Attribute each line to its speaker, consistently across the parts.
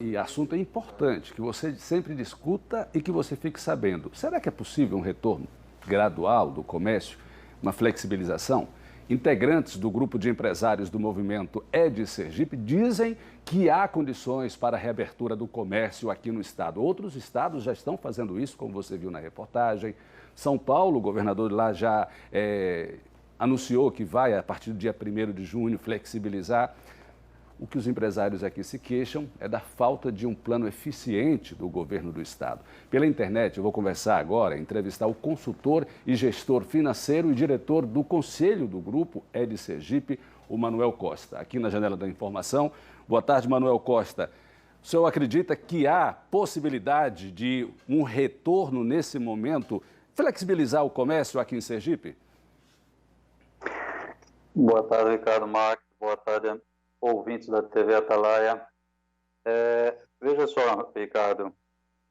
Speaker 1: E assunto é importante, que você sempre discuta e que você fique sabendo. Será que é possível um retorno gradual do comércio, uma flexibilização? Integrantes do grupo de empresários do movimento É de Sergipe dizem que há condições para a reabertura do comércio aqui no estado. Outros estados já estão fazendo isso, como você viu na reportagem. São Paulo, o governador lá já anunciou que vai, a partir do dia 1º de junho, flexibilizar. O que os empresários aqui se queixam é da falta de um plano eficiente do governo do estado. Pela internet, eu vou conversar agora, entrevistar o consultor e gestor financeiro e diretor do conselho do grupo É de Sergipe, o Manuel Costa. Aqui na Janela da Informação. Boa tarde, Manuel Costa. O senhor acredita que há possibilidade de um retorno nesse momento, flexibilizar o comércio aqui em Sergipe?
Speaker 2: Boa tarde, Ricardo Marques. Boa tarde, ouvintes da TV Atalaia. Veja só, Ricardo, o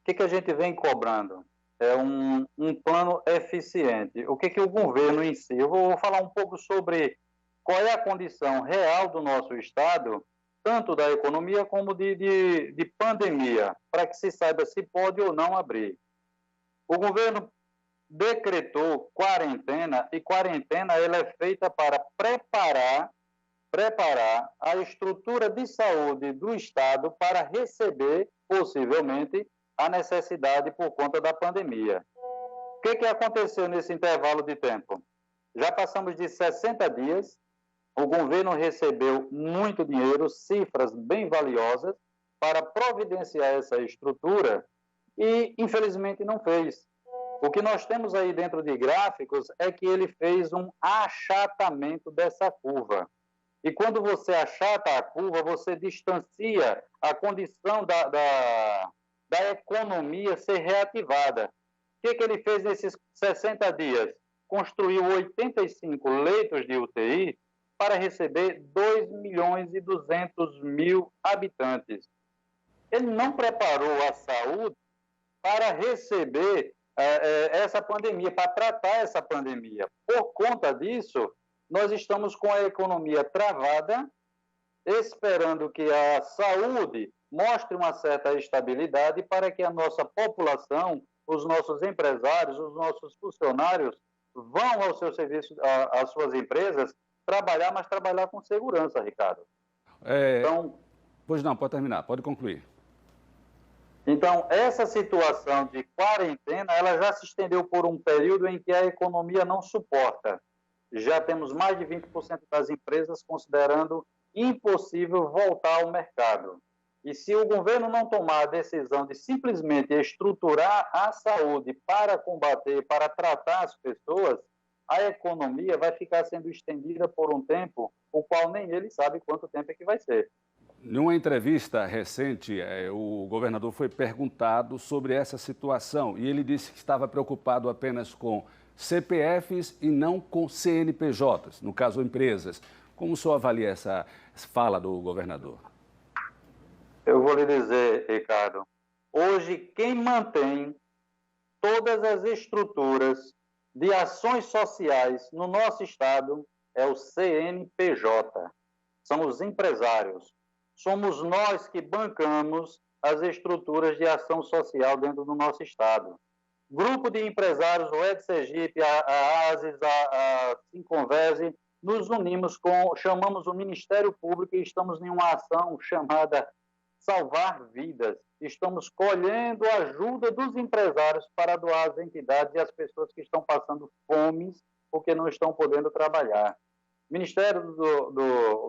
Speaker 2: que a gente vem cobrando? É um plano eficiente. O que o governo em si... Eu vou falar um pouco sobre qual é a condição real do nosso estado, tanto da economia como de pandemia, para que se saiba se pode ou não abrir. O governo decretou quarentena, e quarentena ela é feita para preparar a estrutura de saúde do estado para receber, possivelmente, a necessidade por conta da pandemia. O que aconteceu nesse intervalo de tempo? Já passamos de 60 dias, o governo recebeu muito dinheiro, cifras bem valiosas, para providenciar essa estrutura e, infelizmente, não fez. O que nós temos aí dentro de gráficos é que ele fez um achatamento dessa curva. E quando você achata a curva, você distancia a condição da economia ser reativada. O que ele fez nesses 60 dias? Construiu 85 leitos de UTI para receber 2.200.000 habitantes. Ele não preparou a saúde para receber essa pandemia, para tratar essa pandemia. Por conta disso, nós estamos com a economia travada, esperando que a saúde mostre uma certa estabilidade para que a nossa população, os nossos empresários, os nossos funcionários vão ao seu serviço, às suas empresas, trabalhar, mas trabalhar com segurança, Ricardo.
Speaker 1: Pois não, pode terminar, pode concluir.
Speaker 2: Então, essa situação de quarentena, ela já se estendeu por um período em que a economia não suporta. Já temos mais de 20% das empresas considerando impossível voltar ao mercado. E se o governo não tomar a decisão de simplesmente estruturar a saúde para combater, para tratar as pessoas, a economia vai ficar sendo estendida por um tempo, o qual nem ele sabe quanto tempo é que vai ser.
Speaker 1: Numa entrevista recente, o governador foi perguntado sobre essa situação e ele disse que estava preocupado apenas com CPFs e não com CNPJs, no caso empresas. Como o senhor avalia essa fala do governador?
Speaker 2: Eu vou lhe dizer, Ricardo, hoje quem mantém todas as estruturas de ações sociais no nosso estado é o CNPJ, são os empresários. Somos nós que bancamos as estruturas de ação social dentro do nosso estado. Grupo de empresários, o É de Sergipe, a ASES, a Sinconverse, nos unimos chamamos o Ministério Público e estamos em uma ação chamada Salvar Vidas. Estamos colhendo a ajuda dos empresários para doar às entidades e às pessoas que estão passando fome porque não estão podendo trabalhar. O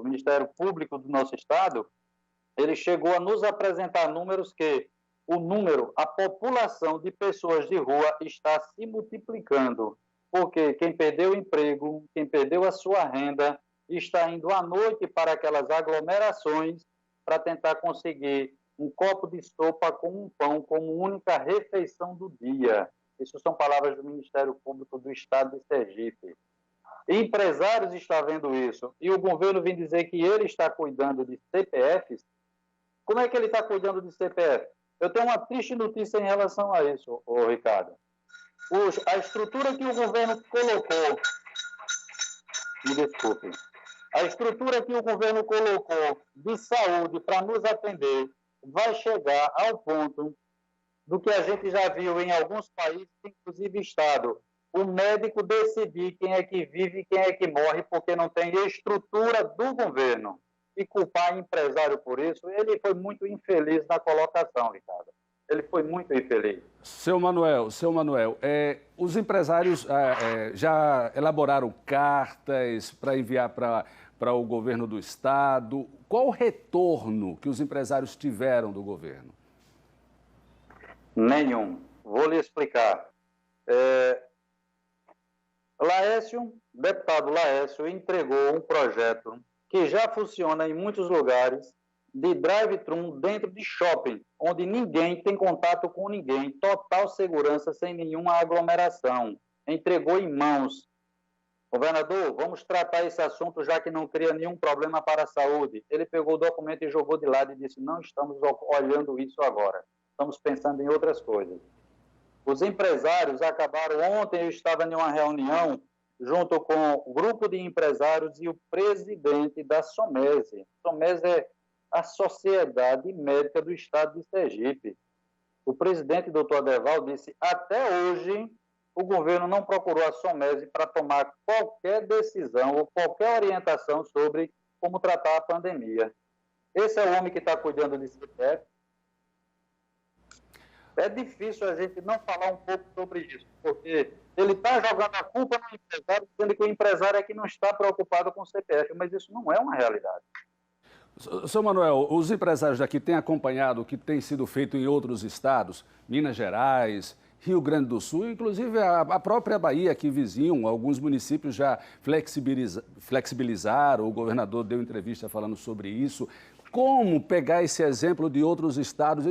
Speaker 2: Ministério Público do nosso estado, ele chegou a nos apresentar números que a população de pessoas de rua está se multiplicando, porque quem perdeu o emprego, quem perdeu a sua renda, está indo à noite para aquelas aglomerações para tentar conseguir um copo de sopa com um pão como única refeição do dia. Isso são palavras do Ministério Público do Estado de Sergipe. Empresários estão vendo isso e o governo vem dizer que ele está cuidando de CPFs. Como é que ele está cuidando de CPF? Eu tenho uma triste notícia em relação a isso, Ricardo. A estrutura que o governo colocou... Me desculpe. A estrutura que o governo colocou de saúde para nos atender vai chegar ao ponto do que a gente já viu em alguns países, inclusive Estado, o médico decidir quem é que vive e quem é que morre porque não tem estrutura do governo. E culpar empresário por isso, ele foi muito infeliz na colocação, Ricardo. Ele foi muito infeliz.
Speaker 1: Seu Manuel, os empresários já elaboraram cartas para enviar para o governo do Estado. Qual o retorno que os empresários tiveram do governo?
Speaker 2: Nenhum. Vou lhe explicar. Deputado Laércio entregou um projeto que já funciona em muitos lugares de drive-thru dentro de shopping, onde ninguém tem contato com ninguém, total segurança, sem nenhuma aglomeração. Entregou em mãos. Governador, vamos tratar esse assunto já que não cria nenhum problema para a saúde. Ele pegou o documento e jogou de lado e disse, não estamos olhando isso agora, estamos pensando em outras coisas. Os empresários acabaram, ontem eu estava em uma reunião junto com o grupo de empresários e o presidente da SOMESE. SOMESE é a Sociedade Médica do Estado de Sergipe. O presidente, doutor Adeval, disse, até hoje, o governo não procurou a SOMESE para tomar qualquer decisão ou qualquer orientação sobre como tratar a pandemia. Esse é o homem que está cuidando de CPF. É difícil a gente não falar um pouco sobre isso, porque ele está jogando a culpa no empresário, dizendo que o empresário é que não está preocupado com o CPF, mas isso não é uma realidade.
Speaker 1: Seu Manuel, os empresários daqui têm acompanhado o que tem sido feito em outros estados, Minas Gerais, Rio Grande do Sul, inclusive a própria Bahia, aqui vizinho, alguns municípios já flexibilizaram, o governador deu entrevista falando sobre isso. Como pegar esse exemplo de outros estados,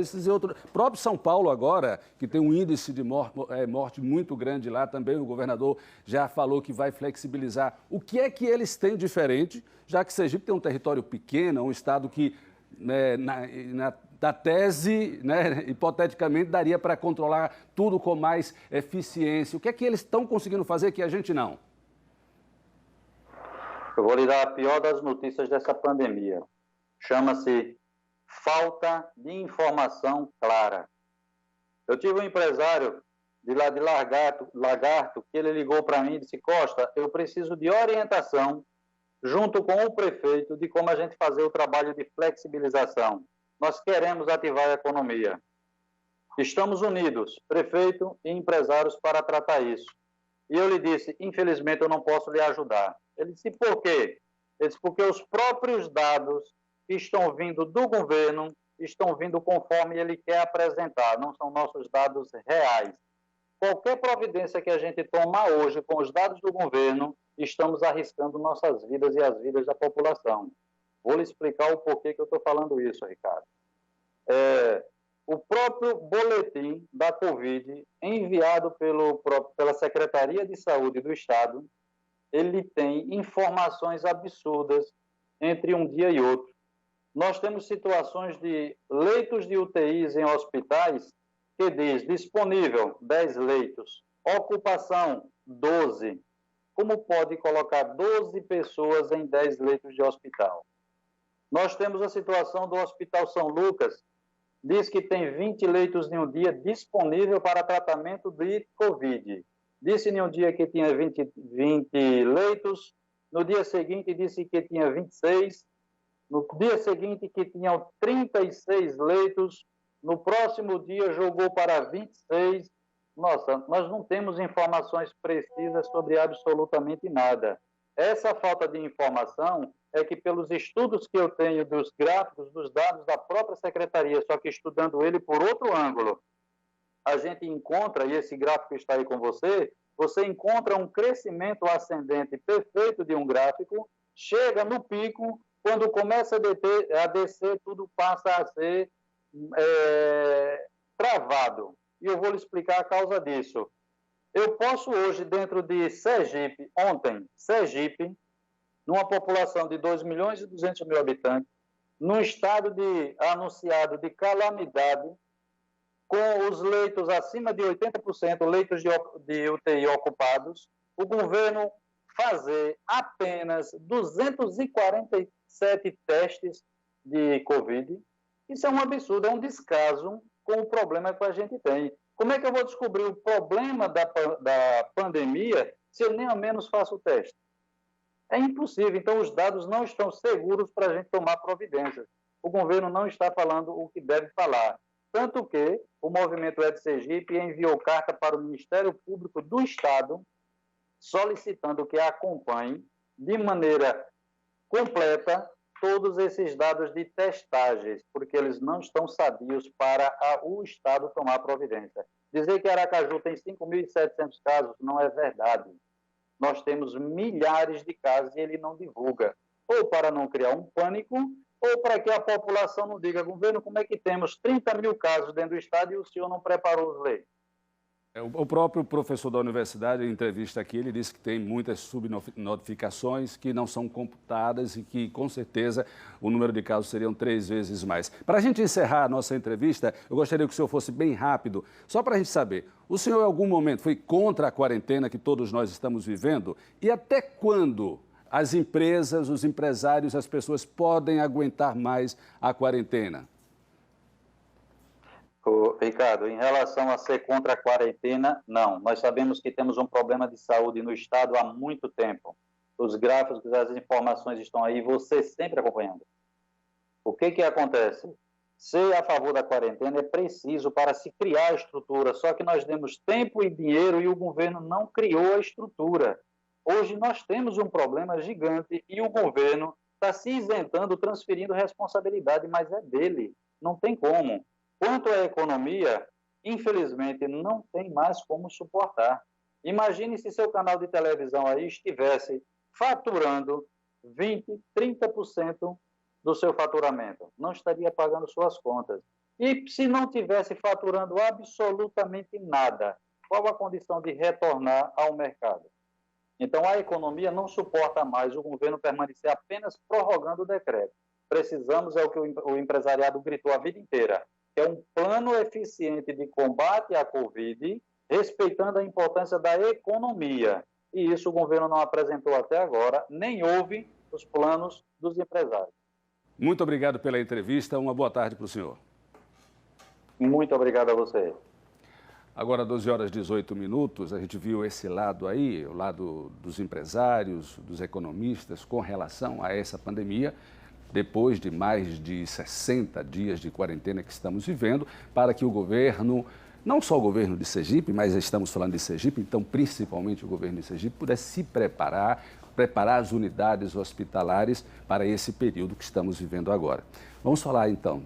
Speaker 1: próprio São Paulo agora, que tem um índice de morte muito grande lá também, o governador já falou que vai flexibilizar. O que é que eles têm diferente, já que Sergipe tem um território pequeno, um estado que, né, da tese, né, hipoteticamente, daria para controlar tudo com mais eficiência. O que é que eles estão conseguindo fazer que a gente não?
Speaker 2: Eu vou lhe dar a pior das notícias dessa pandemia. Chama-se falta de informação clara. Eu tive um empresário de lá de Lagarto, que ele ligou para mim e disse, Costa, eu preciso de orientação junto com o prefeito de como a gente fazer o trabalho de flexibilização. Nós queremos ativar a economia. Estamos unidos, prefeito e empresários, para tratar isso. E eu lhe disse, infelizmente eu não posso lhe ajudar. Ele disse, por quê? Ele disse, porque os próprios dados que estão vindo do governo, estão vindo conforme ele quer apresentar, não são nossos dados reais. Qualquer providência que a gente tomar hoje com os dados do governo, estamos arriscando nossas vidas e as vidas da população. Vou lhe explicar o porquê que eu estou falando isso, Ricardo. O próprio boletim da Covid, enviado pela Secretaria de Saúde do Estado, ele tem informações absurdas entre um dia e outro. Nós temos situações de leitos de UTIs em hospitais que diz disponível 10 leitos, ocupação 12. Como pode colocar 12 pessoas em 10 leitos de hospital? Nós temos a situação do Hospital São Lucas, diz que tem 20 leitos em um dia disponível para tratamento de Covid. Disse em um dia que tinha 20 leitos, no dia seguinte disse que tinha 26, no dia seguinte que tinham 36 leitos, no próximo dia jogou para 26. Nossa, nós não temos informações precisas sobre absolutamente nada. Essa falta de informação é que, pelos estudos que eu tenho dos gráficos, dos dados da própria secretaria, só que estudando ele por outro ângulo, a gente encontra, e esse gráfico está aí com você encontra um crescimento ascendente perfeito de um gráfico, chega no pico, quando começa a descer, tudo passa a ser travado. E eu vou lhe explicar a causa disso. Eu posso hoje, dentro de Sergipe, Sergipe, numa população de 2.200.000 habitantes, num estado anunciado de calamidade, com os leitos acima de 80%, leitos de UTI ocupados, o governo fazer apenas 247 testes de Covid, Isso é um absurdo, é um descaso com o problema que a gente tem. Como é que eu vou descobrir o problema da pandemia se eu nem ao menos faço o teste? É impossível. Então, os dados não estão seguros para a gente tomar providências. O governo não está falando o que deve falar. Tanto que o Movimento É de Sergipe enviou carta para o Ministério Público do Estado solicitando que acompanhe de maneira completa todos esses dados de testagens, porque eles não estão sadios para o Estado tomar providência. Dizer que Aracaju tem 5.700 casos não é verdade. Nós temos milhares de casos e ele não divulga. Ou para não criar um pânico, ou para que a população não diga, governo, como é que temos 30 mil casos dentro do Estado e o senhor não preparou os leitos?
Speaker 1: O próprio professor da universidade, em entrevista aqui, ele disse que tem muitas subnotificações que não são computadas e que, com certeza, o número de casos seriam 3 vezes mais. Para a gente encerrar a nossa entrevista, eu gostaria que o senhor fosse bem rápido, só para a gente saber, o senhor em algum momento foi contra a quarentena que todos nós estamos vivendo? E até quando as empresas, os empresários, as pessoas podem aguentar mais a quarentena?
Speaker 2: Ricardo, em relação a ser contra a quarentena, não. Nós sabemos que temos um problema de saúde no Estado há muito tempo. Os gráficos, as informações estão aí, você sempre acompanhando. O que acontece? Ser a favor da quarentena é preciso para se criar a estrutura, só que nós demos tempo e dinheiro e o governo não criou a estrutura. Hoje nós temos um problema gigante e o governo está se isentando, transferindo responsabilidade, mas é dele, não tem como. Quanto à economia, infelizmente, não tem mais como suportar. Imagine se seu canal de televisão aí estivesse faturando 20%, 30% do seu faturamento. Não estaria pagando suas contas. E se não tivesse faturando absolutamente nada, qual a condição de retornar ao mercado? Então, a economia não suporta mais o governo permanecer apenas prorrogando o decreto. Precisamos, é o que o empresariado gritou a vida inteira, é um plano eficiente de combate à Covid, respeitando a importância da economia. E isso o governo não apresentou até agora, nem houve os planos dos empresários.
Speaker 1: Muito obrigado pela entrevista. Uma boa tarde para o senhor.
Speaker 2: Muito obrigado a você.
Speaker 1: Agora, 12 horas e 18 minutos, a gente viu esse lado aí, o lado dos empresários, dos economistas, com relação a essa pandemia, depois de mais de 60 dias de quarentena que estamos vivendo, para que o governo, não só o governo de Sergipe, mas estamos falando de Sergipe, então principalmente o governo de Sergipe, pudesse se preparar as unidades hospitalares para esse período que estamos vivendo agora. Vamos falar então